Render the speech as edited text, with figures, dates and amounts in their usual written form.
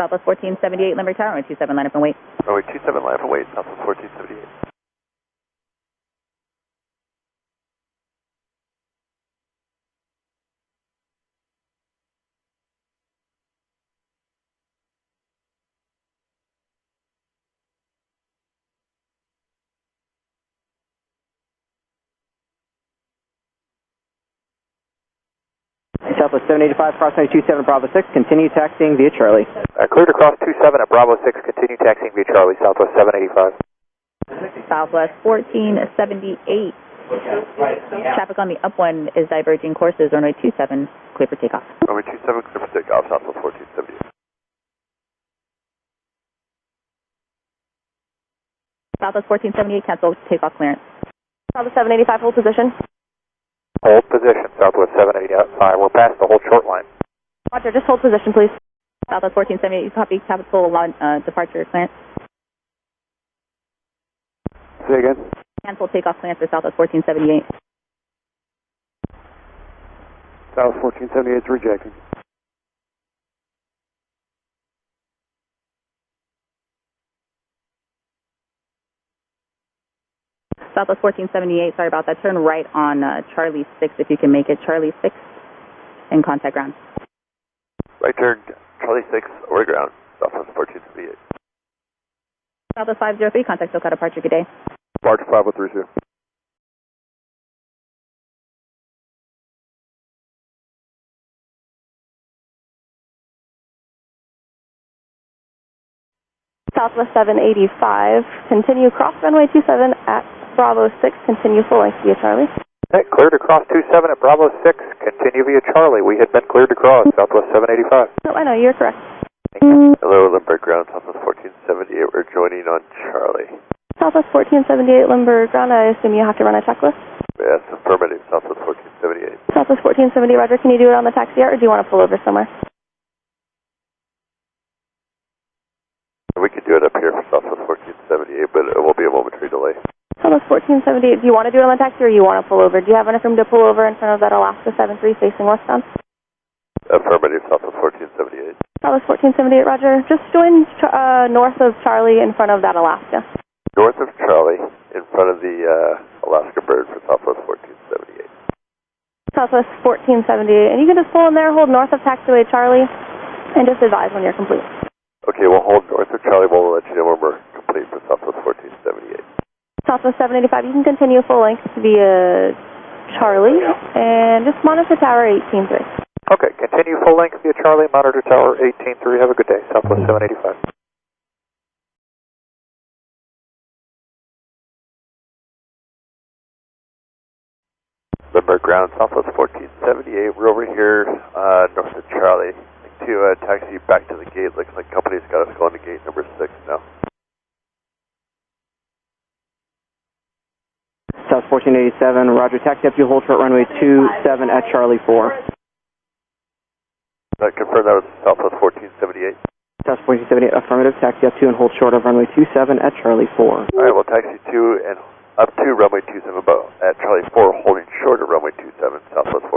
Southwest 1478, Limerick Tower, runway 27, line up and wait. Runway 27, line up and wait, Southwest 1478. Southwest 785, crossing 27 Bravo 6, continue taxiing via Charlie. Cleared across 27 at Bravo 6, continue taxiing via Charlie, Southwest 785. Southwest 1478. Traffic on the up one is diverging courses, runway 27, clear for takeoff. Runway 27, clear for takeoff, Southwest 1478. Southwest 1478, cancel takeoff clearance. Southwest 785, hold position. Hold position, Southwest 785. We're past the hold short line. Roger, just hold position, please. Southwest 1478, copy capital departure clearance. Say again? Cancel takeoff clearance for Southwest 1478. Southwest 1478 is rejected. Southwest 1478, sorry about that. Turn right on Charlie 6 if you can make it. Charlie 6 and contact ground. Right turn, Charlie 6, over to ground, Southwest 1478. Southwest 503, contact SoCal departure, good day. March 5032. Southwest 785, continue cross runway 27 at Bravo 6, continue full length via Charlie. Okay, cleared across 27 at Bravo 6, continue via Charlie. We had been cleared to cross, Southwest 785. No, I know, you're correct. Hello, Limerick ground, Southwest 1478, we're joining on Charlie. Southwest 1478, Limburg ground, I assume you have to run a checklist? Yes, affirmative, Southwest 1478. Southwest 1478, roger, can you do it on the taxi yard or do you want to pull over somewhere? We could do it up here for Southwest 1478, but it will be a momentary delay. Southwest 1478, do you want to do it on the taxi or you want to pull over? Do you have enough room to pull over in front of that Alaska 73 facing westbound? Affirmative, Southwest 1478. Southwest 1478, roger. Just join north of Charlie in front of that Alaska. North of Charlie, in front of the Alaska bird for Southwest 1478. Southwest 1478, and you can just pull in there, hold north of taxiway Charlie, and just advise when you're complete. Okay, we'll hold north of Charlie, we'll let you know when we're complete for Southwest 1478. Southwest 785, you can continue full length via Charlie, and just monitor tower 18.3. Okay, continue full length via Charlie, monitor tower 18.3, have a good day, Southwest 785. Limburg ground, Southwest 1478, we're over here north of Charlie. To taxi back to the gate, looks like company's got us going to gate number 6 now. South 1487, roger, taxi up to hold short runway 27 at Charlie 4. Confirm that was Southwest 1478. South 1478, affirmative, taxi up to and hold short of runway 27 at Charlie 4. Alright, we'll taxi to and up to runway 27 at Charlie 4, holding short of runway 27, Southwest